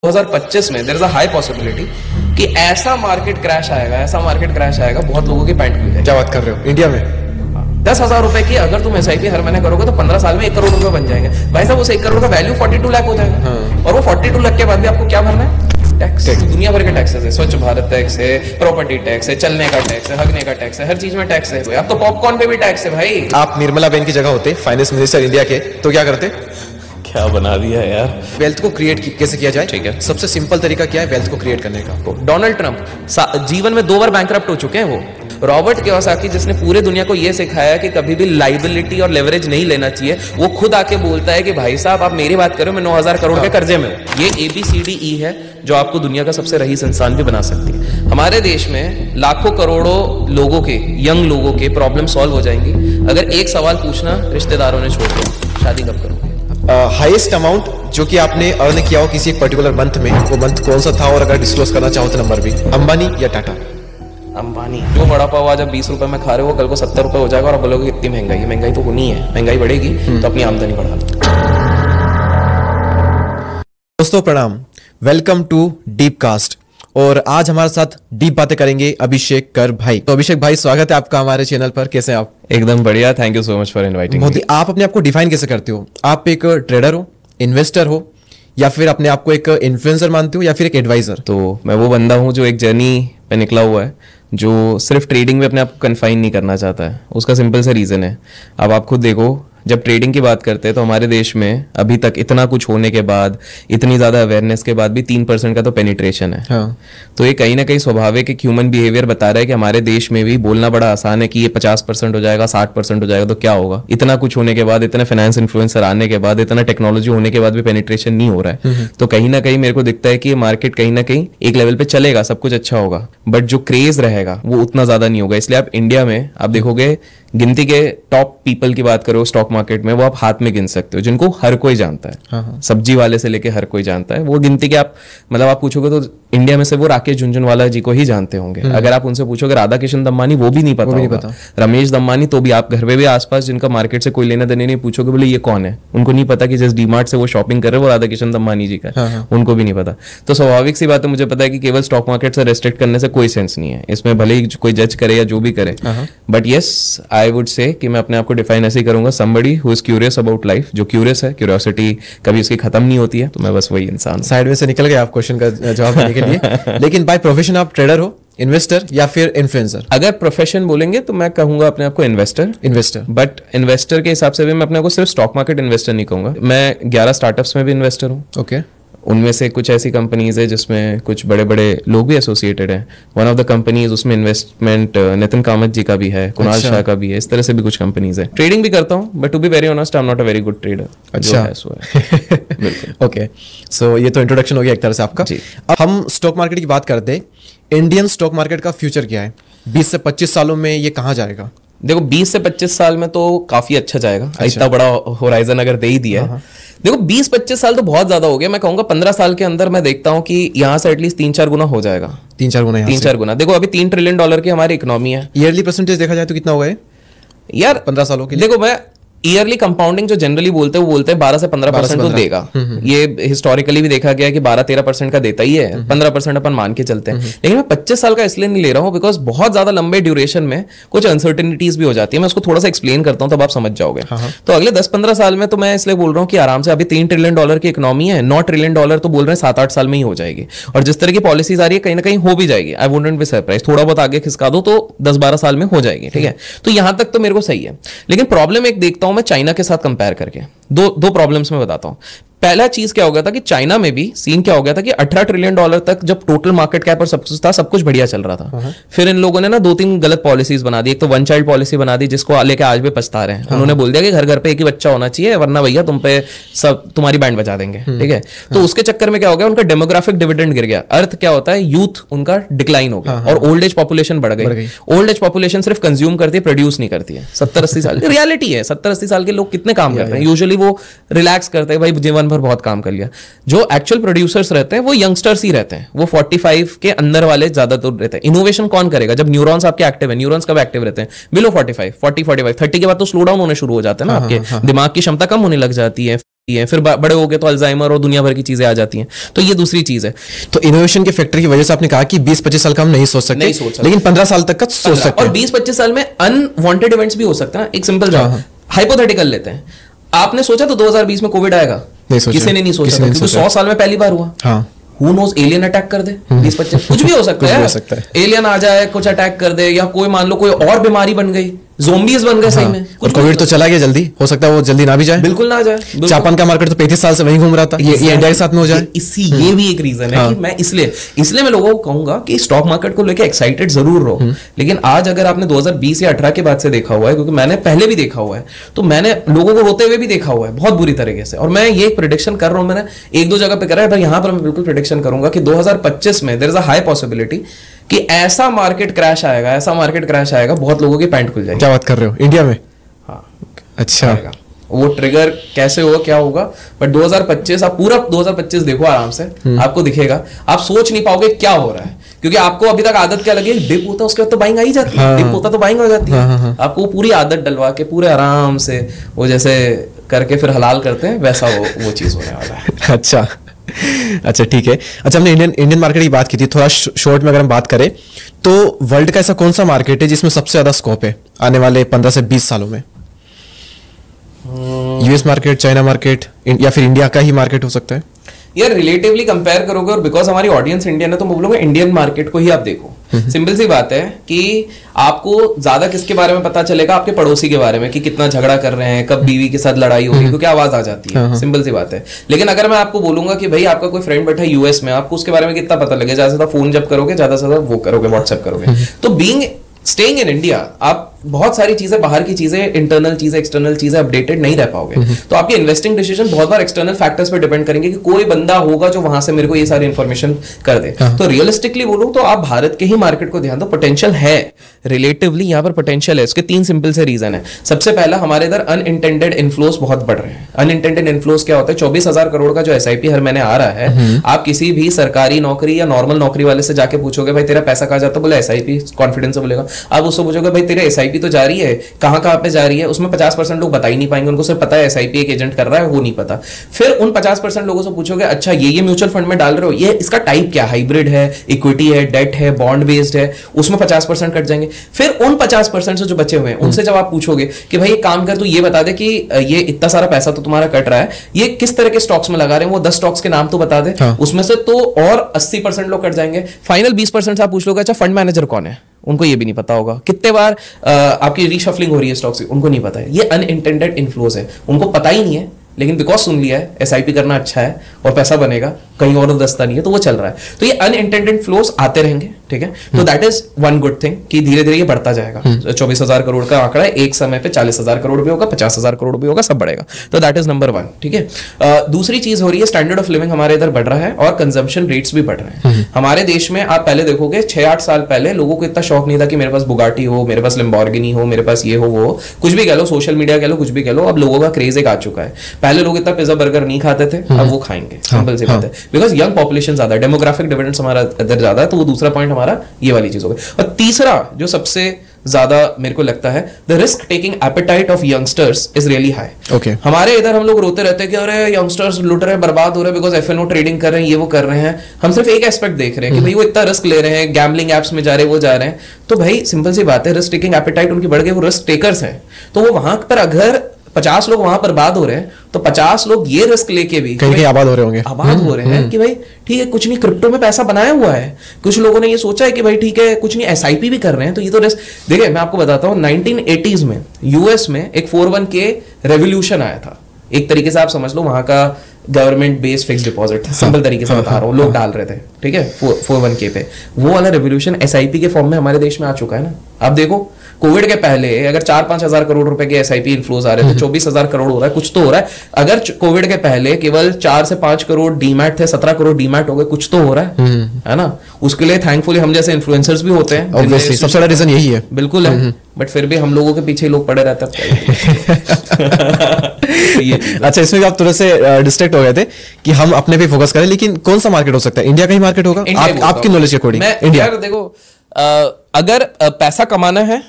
2025 में there is a high possibility कि ऐसा मार्केट क्रैश आएगा बहुत लोगों की पैंट खुल जाएगी। क्या बात कर रहे हो? इंडिया में 10,000 रुपए की अगर तुम SIP हर महीने करोगे तो 15 साल में 1 करोड़ रुपए बन जाएंगे। भाई साहब उस 1 करोड़ का वैल्यू 42 लाख हो जाएगा। और वो 42 लाख के बाद भी आपको क्या भरना है? टैक्स। दुनिया भर के टैक्सेस है, स्वच्छ भारत टैक्स है, प्रॉपर्टी टैक्स है, चलने का टैक्स है, हगने का टैक्स है, हर चीज में टैक्स है। अब तो पॉपकॉर्न पे भी टैक्स है भाई। आप निर्मला बहन की जगह होते फाइनेंस मिनिस्टर इंडिया के तो क्या करते? क्या बना दिया यार। वेल्थ को क्रिएट कैसे किया जाए? ठीक है, सबसे सिंपल तरीका क्या है वेल्थ को क्रिएट करने का? डोनाल्ड ट्रंप जीवन में 2 बार बैंकरप्ट हो चुके हैं। वो रॉबर्ट कियोसाकी जिसने पूरे दुनिया को ये सिखाया कि कभी भी लाइबिलिटी और लेवरेज नहीं लेना चाहिए, वो खुद आके बोलता है कि भाई साहब आप मेरी बात करो, मैं 9,000 करोड़ के कर्जे में हूं। ये ABCDE है जो आपको दुनिया का सबसे रईस इंसान भी बना सकती है। हमारे देश में लाखों करोड़ों लोगों के, यंग लोगों के प्रॉब्लम सॉल्व हो जाएंगी अगर एक सवाल पूछना रिश्तेदारों ने छोड़ दिया, शादी कब करोगे? हाईएस्ट अमाउंट जो कि आपने अर्न किया हो किसी एक पर्टिकुलर मंथ में, वो मंथ कौन सा था? और अगर डिस्क्लोज करना चाहो तो नंबर भी। अंबानी या टाटा? अंबानी। जो बड़ा पाव आज आप 20 रुपए में खा रहे हो कल को 70 रुपए हो जाएगा और आप बोलोगे इतनी महंगाई तो होनी है, महंगाई बढ़ेगी तो अपनी आमदनी बढ़ा लो। दोस्तों प्रणाम, वेलकम टू डीप कास्ट। और आज हमारे साथ डीप बातें करेंगे अभिषेक कर भाई। तो अभिषेक भाई स्वागत है आपका हमारे चैनल पर। कैसे हैं आप? एकदम बढ़िया, thank you so much for inviting. Modi, आप अपने आप को डिफाइन कैसे करते हो? आप एक ट्रेडर हो, इन्वेस्टर हो, या फिर अपने आप को एक इन्फ्लुएंसर मानते हो, या फिर एक एडवाइजर? तो मैं वो बंदा हूँ जो एक जर्नी पे निकला हुआ है, जो सिर्फ ट्रेडिंग में अपने आप को कन्फाइन नहीं करना चाहता है। उसका सिंपल सा रीजन है, अब आप खुद देखो, जब ट्रेडिंग की बात करते हैं तो हमारे देश में अभी तक इतना कुछ होने के बाद, इतनी ज्यादा अवेयरनेस के बाद भी 3% का तो पेनिट्रेशन है। हाँ। तो ये कहीं ना कहीं स्वाभाविक एक ह्यूमन बिहेवियर बता रहा है कि हमारे देश में भी बोलना बड़ा आसान है कि ये 50% हो जाएगा, 60% हो जाएगा, तो क्या होगा? इतना कुछ होने के बाद, इतने फाइनेंस इन्फ्लुएंसर आने के बाद, इतना टेक्नोलॉजी होने के बाद भी पेनिट्रेशन नहीं हो रहा है। तो कहीं ना कहीं मेरे को दिखता है कि ये मार्केट कहीं ना कहीं एक लेवल पे चलेगा, सब कुछ अच्छा होगा, बट जो क्रेज रहेगा वो उतना ज्यादा नहीं होगा। इसलिए आप इंडिया में आप देखोगे गिनती के टॉप पीपल की बात करो स्टॉक मार्केट में, वो आप हाथ में गिन सकते हो जिनको हर कोई जानता है। हाँ। सब्जी वाले से लेके हर कोई जानता है। वो गिनती के आप मतलब आप पूछोगे तो इंडिया में से वो राकेश झुनझुनवाला जी को ही जानते होंगे। अगर आप उनसे पूछोगे राधा किशन दम्मानी, वो भी नहीं पता होगा। रमेश दम्मानी तो भी आप घर में भी आसपास जिनका मार्केट से कोई लेना देने नहीं, पूछोगे बोले ये कौन है, उनको नहीं पता कि जिस डीमार्ट से वो शॉपिंग कर रहे हैं वो राधा किशन दम्मानी जी का है। उनको भी नहीं पता। तो स्वाभाविक सी बात है, मुझे पता है कि केवल स्टॉक मार्केट से रेस्ट्रिक्ट करने से कोई सेंस नहीं है इसमें, भले ही कोई जज करे या जो भी करे। But yes, I would say कि मैं अपने आप को डिफाइन ऐसे ही करूंगा, somebody who is curious about life, जो क्यूरियस है, क्यूरियोसिटी कभी उसकी खत्म नहीं होती है, तो मैं बस वही इंसान। साइड में से निकल गया आप क्वेश्चन का जवाब देने के लिए। लेकिन बाय प्रोफेशन आप ट्रेडर हो, इन्वेस्टर या फिर इन्फ्लुएंसर? अगर प्रोफेशन बोलेंगे तो मैं कहूंगा अपने आप को इन्वेस्टर। बट इन्वेस्टर के हिसाब से भी मैं अपने आप को सिर्फ स्टॉक मार्केट इन्वेस्टर नहीं कहूंगा। मैं 11 स्टार्टअप्स में भी इन्वेस्टर हूँ। ओके। उनमें से कुछ ऐसी कंपनीज है जिसमें कुछ बड़े बड़े लोग भी एसोसिएटेड हैं। वन ऑफ द कंपनीज, उसमें इन्वेस्टमेंट नितिन कामत जी का भी है, कुणाल शाह का भी है, इस तरह से भी कुछ कंपनीज है। ट्रेडिंग भी करता हूँ, but to be very honest I am not a very good trader. अच्छा। बिल्कुल। ओके, सो ये तो इंट्रोडक्शन हो गया एक तरह से आपका। अब हम स्टॉक मार्केट की बात करते हैं। इंडियन स्टॉक मार्केट का फ्यूचर क्या है? 20 से 25 सालों में ये कहाँ जाएगा? देखो 20 से 25 साल में तो काफी अच्छा जाएगा। इतना बड़ा होराइजन अगर दे ही दिया है। देखो 20-25 साल तो बहुत ज्यादा हो गया। मैं कहूंगा 15 साल के अंदर मैं देखता हूं कि यहाँ से एटलीस्ट 3-4 गुना हो जाएगा। 3-4 गुना? 3-4 गुना। देखो अभी $3 ट्रिलियन की हमारी इकोनॉमी है। ईयरली परसेंटेज देखा जाए तो कितना होगा यार 15 सालों के लिए? देखो मैं ईयरली कंपाउंडिंग जो जनरली बोलते हैं वो बोलते हैं 12 से 15% तो देगा। ये हिस्टोरिकली भी देखा गया है कि 12-13% का देता ही है। 15% अपन मान के चलते हैं। लेकिन मैं 25 साल का इसलिए नहीं ले रहा हूँ बिकॉज बहुत ज्यादा लंबे ड्यूरेशन में कुछ अनसर्टेनिटीज भी हो जाती है। मैं उसको थोड़ा सा एक्सप्लेन करता हूँ तब आप समझ जाओगे। तो अगले 10-15 साल में तो मैं इसलिए बोल रहा हूँ कि आराम से, अभी $3 ट्रिलियन की इकोनॉमी है, $9 ट्रिलियन तो बोल रहे हैं 7-8 साल में ही हो जाएगी। और जिस तरह की पॉलिसीज आ रही है कहीं ना कहीं हो भी जाएगी। आई वुडंट बी सरप्राइज, थोड़ा बहुत आगे खिसका दो तो 10-12 साल में हो जाएगी। ठीक है, तो यहां तक तो मेरे को सही है। लेकिन प्रॉब्लम एक देखता हूं मैं चाइना के साथ कंपेयर करके। दो प्रॉब्लम्स में बताता हूं। पहला चीज क्या हो गया था कि चाइना में भी सीन क्या हो गया था कि $18 ट्रिलियन तक जब टोटल मार्केट कैप और सब कुछ था, सब कुछ बढ़िया चल रहा था। फिर इन लोगों ने ना 2-3 गलत पॉलिसीज बना दी। एक तो 1 चाइल्ड पॉलिसी बना दी जिसको लेके आज भी पछता रहे हैं। उन्होंने बोल दिया कि घर घर पे एक ही बच्चा होना चाहिए वरना भैया तुम पे सब तुम्हारी बैंड बजा देंगे। ठीक है, तो उसके चक्कर में क्या हो गया, उनका डेमोग्राफिक डिविडेंड गिर गया। अर्थ क्या होता है, यूथ उनका डिक्लाइन हो गया और ओल्ड एज पॉपुलेशन बढ़ गई। ओल्ड एज पॉपुलेशन सिर्फ कंज्यूम करती है, प्रोड्यूस नहीं करती है। 70-80 साल रियलिटी है। 70-80 साल के लोग कितने काम करते हैं? यूजुअली वो रिलैक्स करते हैं, भाई जीवन भर बहुत काम कर लिया। जो एक्चुअल प्रोड्यूसर्स रहते हैं वो यंगस्टर्स ही रहते हैं। वो 45 के अंदर वाले ज्यादातर रहते हैं। इनोवेशन कौन करेगा जब न्यूरॉन्स आपके एक्टिव है? न्यूरॉन्स कब एक्टिव रहते हैं? बिलो 45, 40-45, 30 के बाद तो स्लो डाउन होने शुरू हो जाते हैं ना। आपके दिमाग की क्षमता कम होने लग जाती है। है, फिर बड़े हो गए तो अल्जाइमर और दुनिया भर की चीजें आ जाती हैं। तो ये दूसरी चीज है। तो इनोवेशन के फैक्टर की वजह से आपने कहा कि 20-25 साल का हम नहीं सोच सकते, लेकिन 15 साल तक का सोच सकते हैं। और 20-25 साल में अनवांटेड इवेंट्स भी हो सकते हैं। एक सिंपल जवाब, हाइपोथेटिकल लेते हैं। आपने सोचा तो 2020 में कोविड आएगा? किसी ने नहीं सोचा, क्योंकि 100 साल में पहली बार हुआ। Who knows, एलियन अटैक कर दे 20-25, कुछ भी हो सकता है। एलियन आ जाए, कुछ अटैक कर दे, या कोई मान लो कोई और बीमारी बन गई, ज़ोंबीज बन गए सही में। और कोविड तो चला गया जल्दी, हो सकता है वो जल्दी ना भी जाए। बिल्कुल ना जाए। जापान का मार्केट तो 35 साल से वहीं घूम रहा था, ये इंडिया के साथ में हो जाए। ये भी एक रीजन है कि मैं इसलिए मैं लोगों को कहूंगा कि स्टॉक मार्केट को लेकर एक्साइटेड जरूर रहो। लेकिन आज अगर आपने 2020 या 18 के बाद से देखा हुआ है, क्योंकि मैंने पहले भी देखा हुआ है, तो मैंने लोगों को रोते हुए भी देखा हुआ है बहुत बुरी तरीके से। और मैं ये प्रेडिक्शन कर रहा हूं, मैंने 1-2 जगह पे करा है, पर यहां पर मैं बिल्कुल प्रेडिक्शन करूंगा कि 2025 में there is a high possibility कि ऐसा मार्केट क्रैश आएगा, बहुत लोगों की पैंट खुल जाएगी। क्या बात कर रहे हो, इंडिया में? हाँ, अच्छा। वो ट्रिगर कैसे होगा, क्या होगा, बट 2025 आप पूरा 2025 देखो आराम से, आपको दिखेगा। आप सोच नहीं पाओगे क्या हो रहा है, क्योंकि आपको अभी तक आदत क्या लगी, डिप होता है उसके बाद तो बाइंग आ ही जाती है। डिप होता तो बाइंग हो जाती है। आपको पूरी आदत डलवा के पूरे आराम से वो जैसे करके फिर हलाल करते हैं, वैसा वो चीज होने वाला है। अच्छा ठीक है। अच्छा, हमने इंडियन मार्केट की बात की थी, थोड़ा शॉर्ट में अगर हम बात करें तो वर्ल्ड का ऐसा कौन सा मार्केट है जिसमें सबसे ज्यादा स्कोप है आने वाले 15 से 20 सालों में? यूएस मार्केट, चाइना मार्केट, या फिर इंडिया का ही मार्केट हो सकता है? यार रिलेटिवली कंपेयर करोगे, और बिकॉज हमारी ऑडियंस इंडियन है, तो मैं बोलूंगा इंडियन मार्केट को ही आप देखो। सिंपल सी बात है कि आपको ज्यादा किसके बारे में पता चलेगा, आपके पड़ोसी के बारे में, कि कितना झगड़ा कर रहे हैं, कब बीवी के साथ लड़ाई हो रही है, क्योंकि आवाज आ जाती है। सिंपल सी बात है। लेकिन अगर मैं आपको बोलूंगा कि भाई आपका कोई फ्रेंड बैठा है यूएस में, आपको उसके बारे में कितना पता लगेगा? ज्यादा से ज्यादा फोन जब करोगे, ज्यादा से ज्यादा वो करोगे, व्हाट्सएप करोगे। तो बीइंग स्टेइंग इन इंडिया, आप बहुत सारी चीजें, बाहर की चीजें, इंटरनल चीजें, एक्सटर्नल चीजें अपडेटेड नहीं रह पाओगे। तो आपके इन्वेस्टिंग डिसीजन बहुत बार एक्सटर्नल फैक्टर्स पे डिपेंड करेंगे कि कोई बंदा होगा जो वहां से मेरे को ये सारी इंफॉर्मेशन कर दे। तो रियलिस्टिकली बोलूं तो आप भारत के ही मार्केट को ध्यान दो, पोटेंशियल है रिलेटिवली, यहाँ पर पोटेंशियल है। उसके 3 सिंपल से रीजन है। सबसे पहला, हमारे इधर अनइंटेंडेड इन्फ्लोस बहुत बढ़ रहे हैं। अनइंटेंडेड इन्फ्लोस क्या होता है? 24,000 करोड़ का जो SIP हर महीने आ रहा है, आप किसी भी सरकारी नौकरी या नॉर्मल नौकरी वाले से जाके पूछोगे भाई तेरा पैसा कहाँ जाता है, बोले SIP, कॉन्फिडेंस से बोलेगा। आप उससे पूछोगे भाई तेरे SIP तो जा रही है, कहां पे जा रही है, उसमें 50% लोग बता ही नहीं पाएंगे। उनको सिर्फ पता है SIP एक एजेंट कर रहा है, वो नहीं पता। फिर उन 50% लोगों से पूछोगे अच्छा ये म्यूचुअल फंड में डाल रहे हो, ये इसका टाइप क्या, हाइब्रिड है, इक्विटी है, डेट है, बॉन्ड बेस्ड है, उसमें 50% कट जाएंगे। फिर उन 50% से जो बचे हुए हैं उनसे जब आप पूछोगे कि भाई एक काम कर, तू ये बता दे कि ये इतना सारा पैसा तो तुम्हारा कट रहा है, ये किस तरह के स्टॉक्स में लगा रहे हैं, वो 10 स्टॉक्स के नाम तो बता दे। उसमें से तो और 80% लोग कट जाएंगे। फाइनल 20% से आप पूछ लोगे अच्छा फंड मैनेजर कौन है, उनको ये भी नहीं पता होगा। कितने बार आपकी रीशफलिंग हो रही है स्टॉक्स की, उनको नहीं पता है। ये अनइंटेंडेड इन्फ्लोज है, उनको पता ही नहीं है, लेकिन बिकॉज सुन लिया है SIP करना अच्छा है और पैसा बनेगा, कहीं और दस्ता नहीं है, तो वो चल रहा है। तो ये अनइंटेंडेड फ्लोज आते रहेंगे, ठीक है। तो that is one good thing कि धीरे धीरे ये बढ़ता जाएगा। 24,000 करोड़ का आंकड़ा है, एक समय पे 40,000 करोड़ भी होगा, 50,000 करोड़ भी होगा, सब बढ़ेगा। तो दैट इज नंबर 1, ठीक है। दूसरी चीज हो रही है, स्टैंडर्ड ऑफ लिविंग हमारे इधर बढ़ रहा है और कंजम्पशन रेट्स भी बढ़ रहे हैं। हमारे देश में आप पहले देखोगे 6-8 साल पहले लोगों को इतना शौक नहीं था कि मेरे पास बुगाटी हो, मेरे पास लैम्बोर्गिनी हो, मेरे पास ये हो, वो कुछ भी कह लो, सोशल मीडिया कह लो, कुछ भी कह लो, अब लोगों का क्रेज एक आ चुका है। पहले लोग इतना पिज्जा बर्गर नहीं खाते थे, अब वो खाएंगे। सिंपल सी बात है, बिकॉज यंग पॉपुलेशन ज्यादा है, डेमोग्राफिक डिविडेंड्स हमारा इधर ज्यादा है। तो वो दूसरा पॉइंट हमारा ये वाली चीज हो गई। और तीसरा जो सबसे ज्यादा मेरे को लगता है, the risk taking appetite of youngsters is really high. Okay, हमारे इधर हम लोग रोते रहते हैं कि अरे यंगस्टर्स लुट रहे हैं, बर्बाद हो रहे हैं, बिकॉज FNO ट्रेडिंग कर रहे हैं, ये वो कर रहे हैं। हम सिर्फ एक एस्पेक्ट देख रहे हैं कि भाई वो इतना रिस्क ले रहे हैं, गैम्बलिंग एप्स में जा रहे हैं, वो जा रहे हैं। तो भाई सिंपल सी बात है, रिस्क टेकिंग एपेटाइट उनकी बढ़ गई, वो रिस्क टेकर्स हैं। तो वो वहां पर अगर 50 लोग वहां बर्बाद हो रहे हैं, तो 50 लोग ये रिस्क लेके भी कहीं आबाद हो रहे होंगे, आबाद हो रहे हैं कि भाई ठीक है कुछ नहीं, क्रिप्टो में पैसा बनाया हुआ है। कुछ लोगों ने ये सोचा है कि भाई ठीक है कुछ नहीं, SIP भी कर रहे हैं। तो ये तो रिस्क, देखिए मैं आपको बताता हूँ, 1980s में US में एक 401k रेवोल्यूशन आया था। एक तरीके से आप समझ लो वहां का government based fix deposit, simple तरीके से बता रहा हूँ, लोग डाल रहे थे, ठीक है, 401k पे। वो वाला रेवोल्यूशन SIP के फॉर्म में हमारे देश में आ चुका है ना। आप देखो कोविड के पहले अगर 4-5 हजार करोड़ रुपए के SIP इनफ्लोज आ रहे थे, 24,000 करोड़ हो रहा है, कुछ तो हो रहा है। अगर कोविड के पहले केवल 4 से 5 करोड़ डीमैट थे, 17 करोड़ डीमैट हो गए, कुछ तो हो रहा है ना। उसके लिए थैंकफुली हम जैसे इन्फ्लुएंसर्स भी होते हैं, ऑब्वियसली सबसे बड़ा रीजन यही है। बिल्कुल है, बट फिर भी हम लोगों के पीछे लोग पड़े रहते हैं। अच्छा, इसमें भी आप थोड़े से डिस्ट्रैक्ट हो गए थे कि हम अपने पे फोकस करें, लेकिन कौन सा मार्केट हो सकता है? इंडिया का ही मार्केट होगा आपकी नॉलेज के अकॉर्डिंग? इंडिया देखो, अगर पैसा कमाना है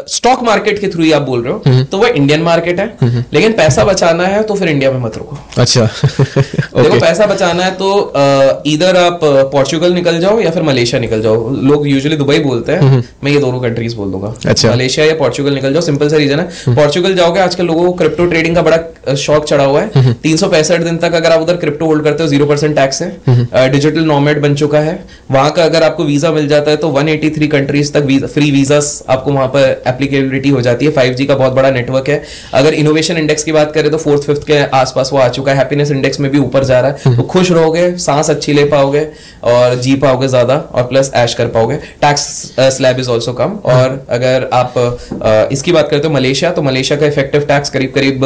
स्टॉक मार्केट के थ्रू ही आप बोल रहे हो तो वह इंडियन मार्केट है, लेकिन पैसा बचाना है तो फिर इंडिया में मत रुको। अच्छा देखो पैसा बचाना है तो इधर आप पोर्चुगल निकल जाओ या फिर मलेशिया निकल जाओ। लोग यूजुअली दुबई बोलते हैं, मैं ये दोनों कंट्रीज बोल दूंगा। अच्छा। मलेशिया या पोर्चुगल निकल जाओ, सिंपल सा रीजन है। पोर्चुगल जाओगे, आजकल लोगों को क्रिप्टो ट्रेडिंग का बड़ा शौक चढ़ा हुआ है। 365 दिन तक अगर आप उधर क्रिप्टो होल्ड करते हो 0% टैक्स है। डिजिटल नोमैड बन चुका है। वहां का अगर आपको वीजा मिल जाता है तो 183 कंट्रीज तक फ्री वीजा आपको वहां पर एप्लीकेबिलिटी हो जाती है। 5G का बहुत बड़ा नेटवर्क है। अगर इनोवेशन इंडेक्स की बात करें तो 4th 5th के आसपास वो आ चुका है। हैप्पीनेस इंडेक्स में भी ऊपर जा रहा है। तो खुश रहोगे, सांस अच्छी ले पाओगे और जी पाओगे ज्यादा, और प्लस ऐश कर पाओगे। Tax slab is also come. और अगर आप इसकी बात करते हो मलेशिया, तो मलेशिया का इफेक्टिव टैक्स करीब करीब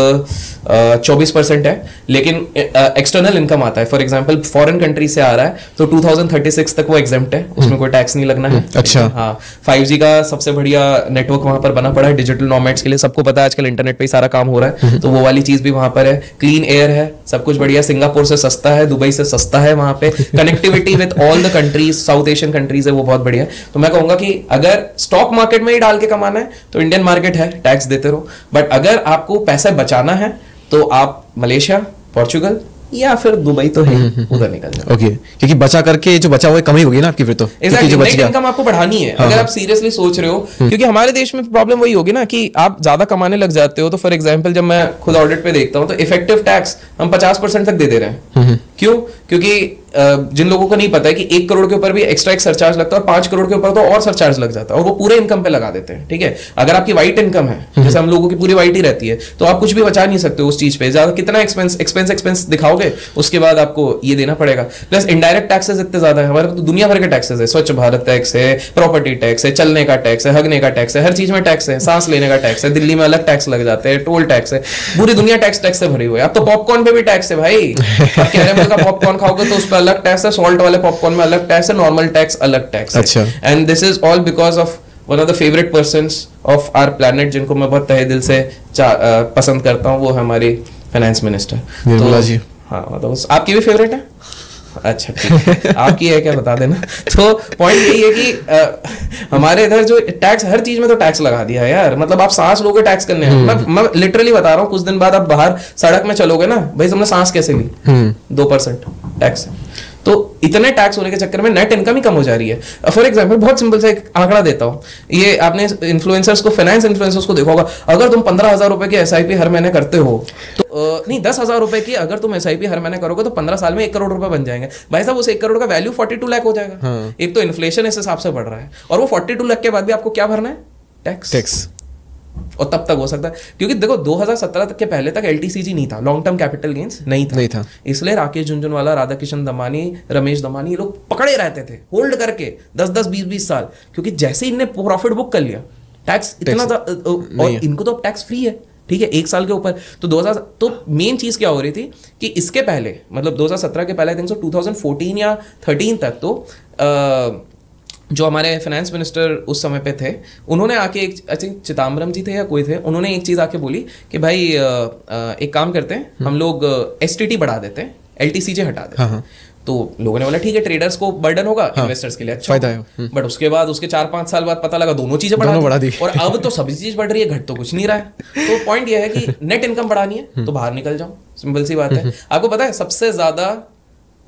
24% है, लेकिन एक्सटर्नल इनकम आता है। फॉर एग्जाम्पल फॉरेन कंट्री से आ रहा है तो 2036 तक वो एग्जेम्प्ट है, उसमें कोई टैक्स नहीं लगना है। अच्छा। हाँ, 5G का सबसे बढ़िया नेटवर्क वहां पर बना पड़ा है डिजिटल नोमैड्स के लिए। सबको पता है आजकल इंटरनेट पे ही सारा काम हो रहा है, तो वो वाली चीज भी वहां पर है। क्लीन एयर है, सब कुछ बढ़िया। सिंगापुर से सस्ता है, दुबई से सस्ता है। वहां पे connectivity with all the countries, south Asian countries है, वो बहुत बढ़िया। तो मैं कहूंगा कि अगर स्टॉक मार्केट में ही डाल के कमाना है तो इंडियन मार्केट है, टैक्स देते रहो। बट अगर आपको पैसा बचाना है तो आप मलेशिया, पोर्चुगल या फिर दुबई तो है, उधर निकल जाओ। ओके, क्योंकि बचा करके जो बचा हुआ है कमी होगी ना आपकी फिर तो। Exactly, नेट इनकम आपको बढ़ानी है। अगर आप सीरियसली सोच रहे हो, क्योंकि हमारे देश में प्रॉब्लम वही होगी ना कि आप ज्यादा कमाने लग जाते हो। तो फॉर एग्जांपल जब मैं खुद ऑडिट पे देखता हूँ तो इफेक्टिव टैक्स हम 50% तक दे रहे हैं। क्यों? क्योंकि जिन लोगों को नहीं पता है कि 1 करोड़ के ऊपर भी एक्स्ट्रा एक सरचार्ज लगता है और 5 करोड़ के ऊपर तो और सरचार्ज लग जाता है, और वो पूरे इनकम पे लगा देते हैं। ठीक है, अगर आपकी वाइट इनकम है, जैसे हम लोगों की पूरी वाइट ही रहती है, तो आप कुछ भी बचा नहीं सकते उस चीज पे। ज्यादा कितना एक्सपेंस दिखाओगे, उसके बाद आपको ये देना पड़ेगा। प्लस इनडायरेक्ट टैक्सेस इतने ज्यादा है हमारे, तो दुनिया भर के टैक्सेस है। स्वच्छ भारत टैक्स है, प्रॉपर्टी टैक्स है, चलने का टैक्स है, हगने का टैक्स है, हर चीज में टैक्स है, सांस लेने का टैक्स है, दिल्ली में अलग टैक्स लग जाते हैं, टोल टैक्स है, पूरी दुनिया टैक्स से भरी हुई है। अब तो पॉपकॉर्न पे भी टैक्स है भाई। कैरेमल का पॉपकॉर्न खाओगे तो उस पर अलग टैक्स है, सॉल्ट वाले पॉपकॉर्न में अलग टैक्स है, नॉर्मल टैक्स अलग टैक्स है। अच्छा। And this is all because of one of the favourite persons of our planet, जिनको मैं बहुत तहे दिल से पसंद करता हूँ, वो है हमारी फाइनेंस मिनिस्टर निर्मला जी। हाँ, मतलब आपकी भी फेवरेट है? अच्छा ठीक है, आपकी है क्या बता देना। तो पॉइंट यही है कि हमारे इधर जो टैक्स, हर चीज में तो टैक्स लगा दिया है यार। मतलब आप सांस लोगे टैक्स करने हैं। मैं लिटरली बता रहा हूँ, कुछ दिन बाद आप बाहर सड़क में चलोगे ना, भाई तुमने सांस कैसे ली? 2% टैक्स। तो इतने टैक्स होने के चक्कर में नेट इनकम ही कम हो जा रही है। फॉर एग्जांपल बहुत सिंपल सा एक आंकड़ा देता हूँ, ये आपने इन्फ्लुएंसर्स को, फाइनेंस इन्फ्लुएंसर्स को देखा होगा। अगर तुम 15,000 रुपए की SIP हर महीने करते हो तो नहीं 10,000 रुपए की अगर तुम SIP हर महीने करोगे तो 15 साल में 1 करोड़ रुपए बन जाएंगे। भाई साहब, उस 1 करोड़ का वैल्यू 42 लाख हो जाएगा। हाँ। एक तो इन्फ्लेशन इस हिसाब से बढ़ रहा है, और वो 42 लाख के बाद भी आपको क्या भरना है? टैक्स। और तब तक हो सकता है, क्योंकि देखो 2017 तक के पहले तक LTCG नहीं था, लॉन्ग टर्म कैपिटल गेन्स नहीं था। इसलिए राकेश झुनझुनवाला, राधाकिशन दमानी, रमेश दमानी, ये लोग पकड़े रहते थे होल्ड करके 10-10, 20-20 साल, क्योंकि जैसे इनने प्रॉफिट बुक कर लिया, टैक्स इतना था, और इनको तो टैक्स फ्री है। ठीक है, 1 साल के ऊपर। तो 2000, तो मेन चीज क्या हो रही थी कि इसके पहले, मतलब 2017 के पहले, 2014 या 13 तक तो जो हमारे फाइनेंस मिनिस्टर उस समय पे थे, उन्होंने आके एक चिदम्बरम जी थे या कोई थे, उन्होंने एक चीज आके बोली कि भाई एक काम करते हैं, हम लोग STT बढ़ा देते हैं, LTCG हटा देते हैं। तो लोगों ने बोला ठीक है, ट्रेडर्स को बर्डन होगा, इन्वेस्टर्स के लिए अच्छा फायदा है। बट उसके बाद उसके 4-5 साल बाद पता लगा दोनों चीजें बढ़ा दी, और अब तो सभी चीज बढ़ रही है, घट तो कुछ नहीं रहा है। तो पॉइंट ये है कि नेट इनकम बढ़ानी है तो बाहर निकल जाओ, सिंपल सी बात है। आपको पता है सबसे ज्यादा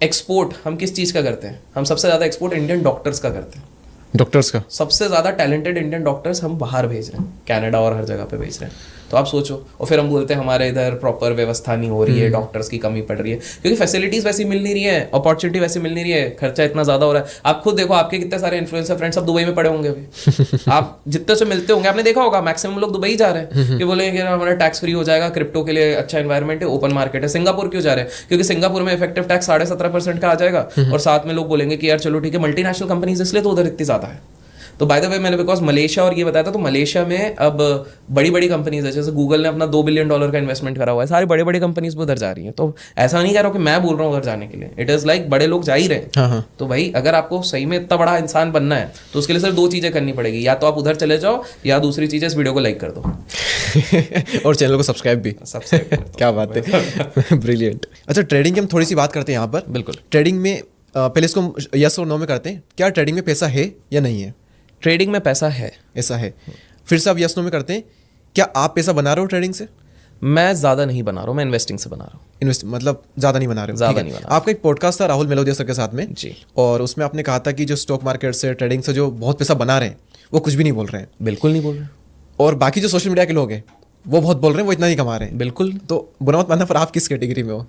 एक्सपोर्ट हम किस चीज का करते हैं? हम सबसे ज्यादा एक्सपोर्ट इंडियन डॉक्टर्स का करते हैं। डॉक्टर्स का सबसे ज्यादा टैलेंटेड इंडियन डॉक्टर्स हम बाहर भेज रहे हैं, कनाडा और हर जगह पे भेज रहे हैं। तो आप सोचो, और फिर हम बोलते हैं हमारे इधर प्रॉपर व्यवस्था नहीं हो रही है, डॉक्टर्स की कमी पड़ रही है, क्योंकि फैसिलिटीज वैसी मिल नहीं रही है, अपॉर्चुनिटी वैसी मिल नहीं रही है, खर्चा इतना ज्यादा हो रहा है। आप खुद देखो, आपके कितने सारे इन्फ्लुएंसर फ्रेंड्स सब दुबई में पड़े होंगे अभी। आप जितने से मिलते होंगे, आपने देखा होगा मैक्सिमम लोग दुबई जा रहे हैं कि बोले हमारा टैक्स फ्री हो जाएगा, क्रिप्टो के लिए अच्छा एनवायरमेंट है, ओपन मार्केट है। सिंगापुर क्यों जा रहे हैं? क्योंकि सिंगापुर में इफेक्टिव टैक्स 17.5% का आ जाएगा, और साथ में लोग बोलेंगे कि यार चलो ठीक है, मल्टीनेशनल कंपनीज इसलिए तो उधर इतनी ज्यादा है। तो बाय द वे मैंने बिकॉज मलेशिया और ये बताया था, तो मलेशिया में अब बड़ी बड़ी कंपनीज है, जैसे गूगल ने अपना $2 बिलियन का इन्वेस्टमेंट करा हुआ है, सारी बड़ी बड़ी कंपनीज उधर जा रही हैं। तो ऐसा नहीं कह रहा हूँ कि मैं बोल रहा हूँ उधर जाने के लिए, इट इज लाइक बड़े लोग जा ही रहे हैं। तो भाई अगर आपको सही में इतना बड़ा इंसान बनना है तो उसके लिए सिर्फ 2 चीजें करनी पड़ेगी, या तो आप उधर चले जाओ, या दूसरी चीज इस वीडियो को लाइक कर दो और चैनल को सब्सक्राइब भी। क्या बात है, ब्रिलियंट। अच्छा, ट्रेडिंग की हम थोड़ी सी बात करते हैं यहाँ पर। बिल्कुल, ट्रेडिंग में पहले इसको यस और नो में करते हैं, क्या ट्रेडिंग में पैसा है या नहीं है? ट्रेडिंग में पैसा है, ऐसा है। फिर से आप यस नो में करते हैं, क्या आप पैसा बना रहे हो ट्रेडिंग से? मैं ज्यादा नहीं बना रहा हूँ, मैं इन्वेस्टिंग से बना रहा हूँ। इन्वेस्ट मतलब ज्यादा नहीं बना रहे हो? ज्यादा नहीं बना। आपका एक पॉडकास्ट था राहुल मेलोदिया सर के साथ में जी, और उसमें आपने कहा था कि जो स्टॉक मार्केट से ट्रेडिंग से जो बहुत पैसा बना रहे हैं वो कुछ भी नहीं बोल रहे हैं। बिल्कुल नहीं बोल रहे। और बाकी जो सोशल मीडिया के लोग हैं वो बहुत बोल रहे हैं, वो इतना नहीं कमा रहे हैं। बिल्कुल। तो बुरा मत मानना, पर आप किस कैटेगरी में हो?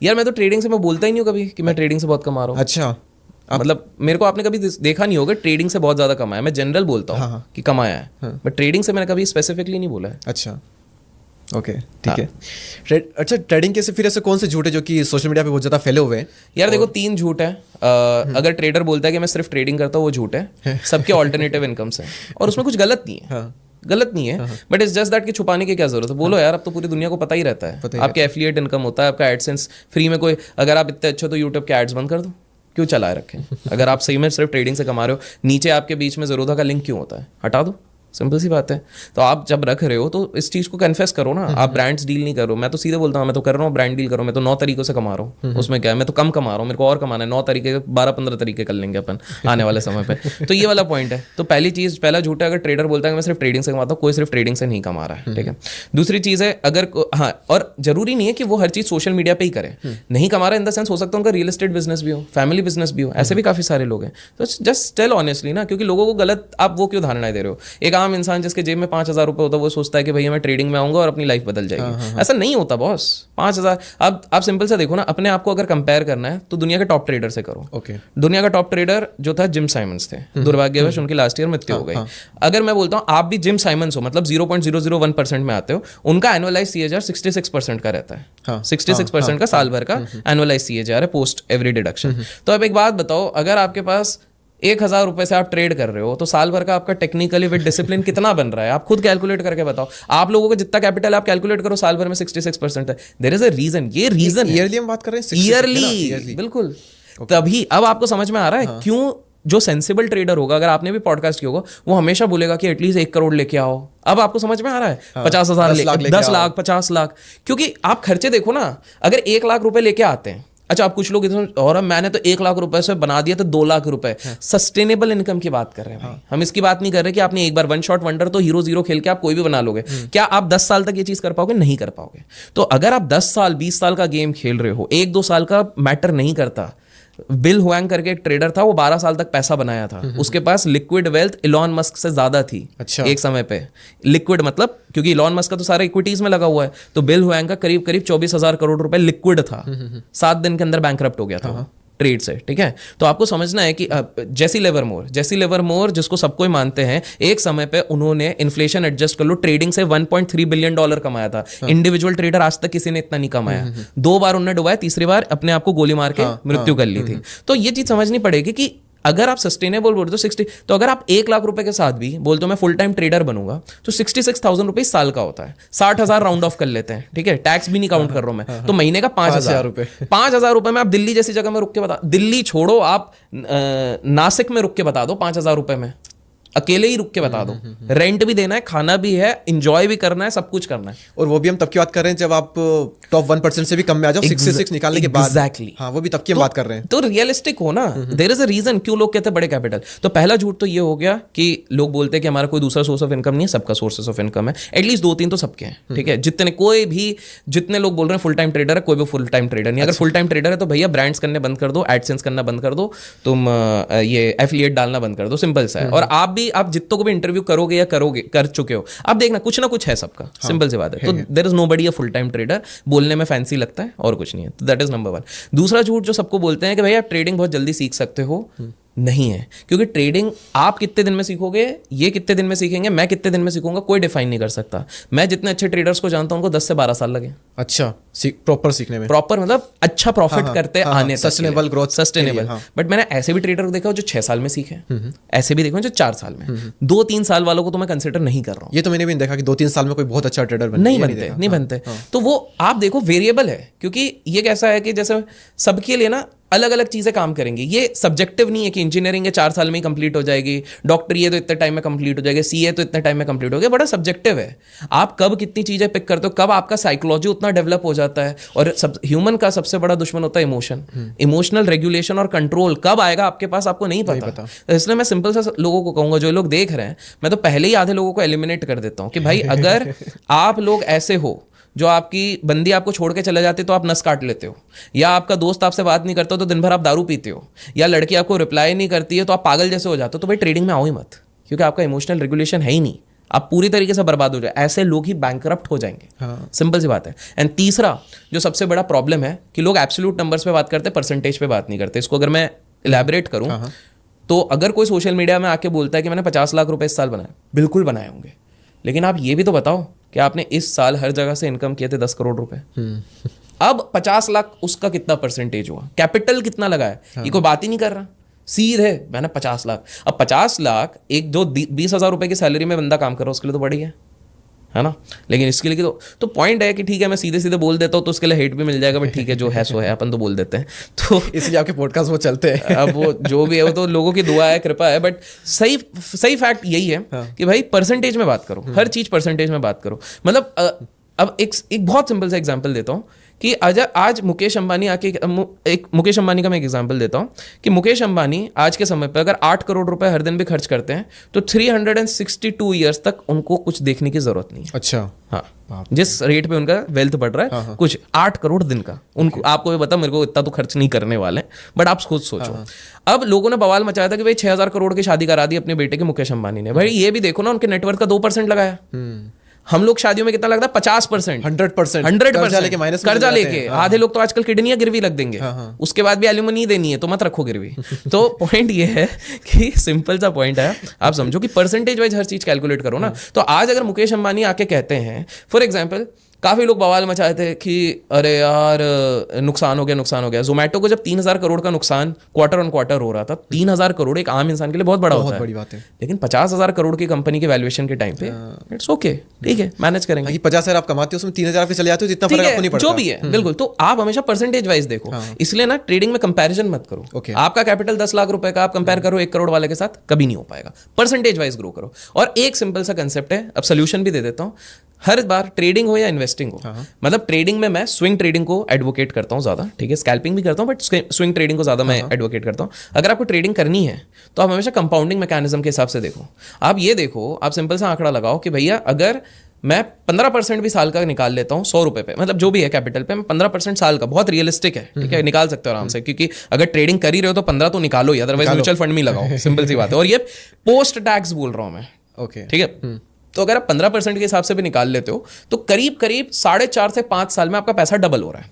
यार मैं तो ट्रेडिंग से मैं बोलता ही नहीं हूँ कभी कि मैं ट्रेडिंग से बहुत कमा रहा हूँ। अच्छा, मतलब मेरे को आपने कभी देखा नहीं होगा ट्रेडिंग से बहुत ज्यादा कमाया। मैं जनरल बोलता हूँ हाँ। कि कमाया है, बट ट्रेडिंग से मैंने कभी स्पेसिफिकली नहीं बोला है। अच्छा, ओके, ठीक है। अच्छा, ट्रेडिंग के से फिर ऐसे कौन से झूठ है जो कि सोशल मीडिया पे बहुत ज्यादा फैले हुए हैं? यार देखो 3 झूठ है। अगर ट्रेडर बोलता है कि मैं सिर्फ ट्रेडिंग करता हूँ, वो झूठ है। सबके ऑल्टरनेटिव इनकम्स हैं और उसमें कुछ गलत नहीं है। गलत नहीं है, बट इट्स जस्ट दैट कि छुपाने की क्या जरूरत है। बोलो यार, अब तो पूरी दुनिया को पता ही रहता है। आपके एफिलिएट इनकम होता है, आपका एडसेंस फ्री में कोई, अगर आप इतने अच्छे तो यूट्यूब के एड्स बंद कर दो, क्यों चलाए रखें? अगर आप सही में सिर्फ ट्रेडिंग से कमा रहे हो, नीचे आपके बीच में जरूरत का लिंक क्यों होता है? हटा दो, सिंपल सी बात है। तो आप जब रख रहे हो तो इस चीज को कन्फेस करो ना। आप ब्रांड्स डील नहीं करो। मैं तो सीधे बोलता हूँ, मैं तो कर रहा हूँ ब्रांड डील करो। मैं तो 9 तरीकों से कमा रहा हूँ। उसमें क्या है, मैं तो कम कमा रहा हूँ, मेरे को और कमाना है। 9 तरीके 12-15 तरीके कर लेंगे अपन आने वाले समय पे। तो ये वाला पॉइंट है। तो पहली चीज, पहला झूठ है अगर ट्रेडर बोलता है कि मैं सिर्फ ट्रेडिंग से कमाता हूँ। कोई सिर्फ ट्रेडिंग से नहीं कमा रहा है, ठीक है। दूसरी चीज है, अगर हाँ, और जरूरी नहीं है कि वो हर चीज सोशल मीडिया पे ही करे। नहीं कमा रहा इन द सेंस, हो सकता है उनका रियल एस्टेट बिजनेस भी हो, फैमिली बिजनेस भी हो, ऐसे भी काफी सारे लोग हैं। तो जस्ट टेल ऑनेस्टली ना, क्योंकि लोगों को गलत आप वो क्यों धारणाएं दे रहे हो। एक आम इंसान जिसके जेब में 5,000 रुपए होता है, वो सोचता है कि भैया मैं ट्रेडिंग में आऊंगा और अपनी लाइफ बदल जाएगी। ऐसा नहीं होता बॉस। 5,000, अब आप सिंपल से देखो ना, अपने आप को अगर कंपेयर करना है तो दुनिया के टॉप ट्रेडर से करो। ओके, दुनिया का टॉप ट्रेडर जो था जिम साइमंस थे। दुर्भाग्यवश उनकी लास्ट ईयर मृत्यु हो गई। अगर मैं बोलता हूँ आप भी जिम साइमंस हो, मतलब 0.001% में आते हो, उनका एनुअलाइज CAGR 66% का रहता है। 66% का साल भर का एनुअलाइज CAGR है पोस्ट एवरी डिडक्शन। तो अब एक बात बताओ, अगर आपके पास 1,000 रुपए से आप ट्रेड कर रहे हो, तो साल भर का आपका टेक्निकली विद डिसिप्लिन कितना बन रहा है? आप खुद कैलकुलेट करके बताओ। आप लोगों का जितना कैपिटल आप कैलकुलेट करो, साल भर में 66% है। There is a reason. ये रीजन ईयरली हम बात कर रहे हैं, ईयरली, बिल्कुल। तभी अब आपको समझ में आ रहा है क्यों जो सेंसिबल ट्रेडर होगा, अगर आपने भी पॉडकास्ट किया होगा, वो हमेशा बोलेगा कि एटलीस्ट 1 करोड़ लेके आओ। अब आपको समझ में आ रहा है 50,000, 10 लाख, 50 लाख। क्योंकि आप खर्चे देखो ना, अगर 1 लाख रुपए लेके आते हैं, अच्छा आप कुछ लोग इधर, और मैंने तो 1 लाख रुपए से बना दिया तो 2 लाख रुपए। सस्टेनेबल इनकम की बात कर रहे हैं भाई। हम इसकी बात नहीं कर रहे कि आपने एक बार वन शॉट वंडर तो हीरो 0 खेल के आप कोई भी बना लोगे। क्या आप 10 साल तक ये चीज कर पाओगे? नहीं कर पाओगे। तो अगर आप 10 साल 20 साल का गेम खेल रहे हो, 1-2 साल का मैटर नहीं करता। बिल हुआंग करके एक ट्रेडर था, वो 12 साल तक पैसा बनाया था। उसके पास लिक्विड वेल्थ इलॉन मस्क से ज्यादा थी। अच्छा। एक समय पे लिक्विड मतलब, क्योंकि इलॉन मस्क का तो सारा इक्विटीज में लगा हुआ है, तो बिल हुआंग का करीब 24,000 करोड़ रुपए लिक्विड था। 7 दिन के अंदर बैंकरप्ट हो गया था ट्रेड से, ठीक है। तो आपको समझना है कि जेसी लिवरमोर जिसको सबको ही मानते हैं, एक समय पे उन्होंने इन्फ्लेशन एडजस्ट कर लो ट्रेडिंग से $1.3 बिलियन कमाया था। इंडिविजुअल ट्रेडर आज तक किसी ने इतना नहीं कमाया। 2 बार उन्होंने डुबाया, तीसरी बार अपने आप को गोली मार के मृत्यु कर ली थी। तो ये चीज समझनी पड़ेगी कि अगर आप सस्टेनेबल बोलते हो 60, तो अगर आप 1 लाख रुपए के साथ भी बोलते हो मैं फुल टाइम ट्रेडर बनूंगा, तो 66,000 रुपए साल का होता है। 60,000 राउंड ऑफ कर लेते हैं, ठीक है, टैक्स भी नहीं काउंट कर रहा हूं मैं, तो महीने का 5,000 रुपए। 5,000 रुपए में आप दिल्ली जैसी जगह में रुक के बता, दिल्ली छोड़ो, आप नासिक में रुक के बता दो 5,000 रुपए में, अकेले ही रुक के बता दो। रेंट भी देना है, खाना भी है, इंजॉय भी करना है, सब कुछ करना है। और वो भी हम तब की बात कर रहे हैं जब आप टॉप 1% से भी कम में आ जाओ, 66 निकालने के बाद। एग्जैक्टली, हाँ, वो भी तब की हम बात कर रहे हैं। तो रियलिस्टिक हो ना, देयर इज अ रीजन क्यों लोग कहते हैं बड़े कैपिटल। तो पहला झूठ तो ये हो गया कि लोग बोलते हैं कि हमारा कोई दूसरा सोर्स ऑफ इनकम नहीं है, सबका सोर्सेस ऑफ इनकम है। एटलीस्ट 2-3 तो सबके हैं, ठीक है। जितने लोग बोल रहे हैं फुल टाइम ट्रेडर है, कोई भी फुल टाइम ट्रेडर नहीं। अगर फुल टाइम ट्रेडर है तो भैया ब्रांड्स करने बंद कर दो, एडसेंस करना बंद कर दो, तुम ये एफिलिएट डालना बंद कर दो, सिंपल सा है। और आप जितनों को भी इंटरव्यू करोगे या कर चुके हो, आप देखना कुछ ना कुछ है सबका। सिंपल सी बात है। तो there is nobody a full time trader. बोलने में फैंसी लगता है और कुछ नहीं है। तो दैट इज नंबर 1। दूसरा झूठ जो सबको बोलते हैं कि भैया आप ट्रेडिंग बहुत जल्दी सीख सकते हो, नहीं है। क्योंकि ट्रेडिंग आप कितने दिन में सीखोगे, ये कितने दिन में सीखेंगे, मैं कितने दिन में सीखूंगा, कोई डिफाइन नहीं कर सकता। मैं जितने अच्छे ट्रेडर्स को जानता हूं उनको 10 से 12 साल लगे। अच्छा, प्रॉपर सीखने में, प्रॉपर मतलब अच्छा प्रॉफिट करते आने, सस्टेनेबल ग्रोथ, सस्टेनेबल। बट मैंने ऐसे भी ट्रेडर को देखा जो 6 साल में सीखे, ऐसे भी देखा जो 4 साल में। 2-3 साल वालों को तो मैं कंसिडर नहीं कर रहा हूँ। ये तो मैंने भी देखा कि 2-3 साल में कोई बहुत अच्छा ट्रेडर नहीं बनते। तो वो आप देखो वेरिएबल है, क्योंकि ये कैसा है कि जैसे सबके लिए ना अलग अलग चीजें काम करेंगी। ये सब्जेक्टिव नहीं है कि इंजीनियरिंग 4 साल में ही कंप्लीट हो जाएगी, डॉक्टरी है तो इतने टाइम में कंप्लीट हो जाएगी, सीए तो इतने टाइम में कंप्लीट हो गया। बड़ा सब्जेक्टिव है, आप कब कितनी चीजें पिक करते हो, कब आपका साइकोलॉजी उतना डेवलप हो जाता है। और ह्यूमन का सबसे बड़ा दुश्मन होता है इमोशन, इमोशनल रेगुलेशन और कंट्रोल कब आएगा आपके पास आपको नहीं पता। इसलिए मैं सिंपल सा लोगों को कहूंगा, जो लोग देख रहे हैं, मैं तो पहले ही आधे लोगों को एलिमिनेट कर देता हूं कि भाई अगर आप लोग ऐसे हो, जो आपकी बंदी आपको छोड़ के चले जाते तो आप नस काट लेते हो, या आपका दोस्त आपसे बात नहीं करता तो दिन भर आप दारू पीते हो, या लड़की आपको रिप्लाई नहीं करती है तो आप पागल जैसे हो जाते हो, तो भाई ट्रेडिंग में आओ ही मत, क्योंकि आपका इमोशनल रेगुलेशन है ही नहीं, आप पूरी तरीके से बर्बाद हो जाए। ऐसे लोग ही बैंकरप्ट हो जाएंगे। सिंपल सी बात है। एंड तीसरा जो सबसे बड़ा प्रॉब्लम है कि लोग एब्सोल्यूट नंबर्स पे बात करते हैं, परसेंटेज पे बात नहीं करते। इसको अगर मैं इलैबोरेट करूं तो अगर कोई सोशल मीडिया में आके बोलता है कि मैंने 50 लाख रुपए इस साल बनाए, बिल्कुल बनाए होंगे, लेकिन आप ये भी तो बताओ कि आपने इस साल हर जगह से इनकम किए थे 10 करोड़ रुपए। अब 50 लाख उसका कितना परसेंटेज हुआ, कैपिटल कितना लगा है, ये कोई बात ही नहीं कर रहा। सीधे मैंने 50 लाख, अब 50 लाख एक जो 20,000 रुपए की सैलरी में बंदा काम कर रहा है उसके लिए तो बड़ी है ना। लेकिन इसके लिए तो पॉइंट है कि ठीक है मैं सीधे सीधे बोल देता हूँ तो उसके लिए हेट भी मिल जाएगा, बट ठीक है जो है सो है, अपन तो बोल देते हैं। तो इसलिए आपके पॉडकास्ट वो चलते हैं। अब वो जो भी है वो तो लोगों की दुआ है, कृपा है, बट सही फैक्ट यही है कि भाई परसेंटेज में बात करो, हर चीज परसेंटेज में बात करो। मतलब अब एक बहुत सिंपल सा एग्जांपल देता हूँ कि आज मुकेश अंबानी आके, मुकेश अंबानी का मैं एक एग्जांपल देता हूँ कि मुकेश अंबानी आज के समय पर अगर 8 करोड़ रुपए हर दिन भी खर्च करते हैं तो 362 ईयर्स तक उनको कुछ देखने की जरूरत नहीं है। अच्छा, हाँ, जिस रेट पे उनका वेल्थ बढ़ रहा है, कुछ 8 करोड़ दिन का उनको, आपको भी पता, मेरे को इतना तो खर्च नहीं करने वाले, बट आप खुद सोचो। अब लोगों ने बवाल मचाया था कि भाई 6,000 करोड़ की शादी करा दी अपने बेटे के मुकेश अंबानी ने। भाई ये भी देखो ना, उनके नेटवर्थ का 2% लगाया। हम लोग शादियों में कितना लगता है? 50%, 100% कर्जा लेके। आधे लोग तो आजकल किडनियां गिरवी लग देंगे, उसके बाद भी एल्यूमिनी देनी है तो मत रखो गिरवी। तो पॉइंट ये है कि सिंपल सा पॉइंट है, आप समझो कि परसेंटेज वाइज हर चीज कैलकुलेट करो ना। तो आज अगर मुकेश अंबानी आके कहते हैं, फॉर एग्जाम्पल, काफी लोग बवाल मचाए थे कि अरे यार नुकसान हो गया। जोमैटो को जब 3,000 करोड़ का नुकसान क्वार्टर ऑन क्वार्टर हो रहा था, 3,000 करोड़ एक आम इंसान के लिए बहुत बड़ा होता है, बड़ी बात है। लेकिन 50,000 करोड़ की कंपनी के वैल्यूएशन के टाइम पे इट्स ओके, ठीक है, मैनेज करेंगे। 50,000 आप कमाते हो, उसमें 3,000 पे चले जाते हो, जितना फर्क आपको नहीं पड़ता, जो भी है। बिल्कुल, तो आप हमेशा परसेंटेज वाइज देखो। इसलिए ना ट्रेडिंग में कंपैरिजन मत करो। आपका कैपिटल 10 लाख रुपए का, आप कंपेयर करो 1 करोड़ वाले के साथ, कभी नहीं हो पाएगा। परसेंटेज वाइज ग्रो करो। और एक सिंपल सा कंसेप्ट है, अब सोल्यूशन भी दे देता हूं। हर बार ट्रेडिंग हो या इन्वेस्टिंग हो, मतलब ट्रेडिंग में मैं स्विंग ट्रेडिंग को एडवोकेट करता हूं ज्यादा, ठीक है, स्कैल्पिंग भी करता हूं, बट स्विंग ट्रेडिंग को ज्यादा मैं एडवोकेट करता हूं। अगर आपको ट्रेडिंग करनी है तो आप हमेशा कंपाउंडिंग मैकेनिज्म के हिसाब से देखो। आप ये देखो, आप सिंपल सा आंकड़ा लगाओ कि भैया अगर मैं 15% भी साल का निकाल लेता हूँ 100 रुपए पे, मतलब जो भी है कैपिटल पे, मैं 15% साल का, बहुत रियलिस्टिक है, ठीक है, निकाल सकते हो आराम से, क्योंकि अगर ट्रेडिंग कर ही रहे हो तो 15 तो निकालो ही, अदरवाइज म्यूचुअल फंड में लगाओ। सिंपल सी बात है। और ये पोस्ट टैक्स बोल रहा हूं मैं, ओके, ठीक है। तो अगर आप 15% के हिसाब से भी निकाल लेते हो तो करीब 4.5 से 5 साल में आपका पैसा डबल हो रहा है।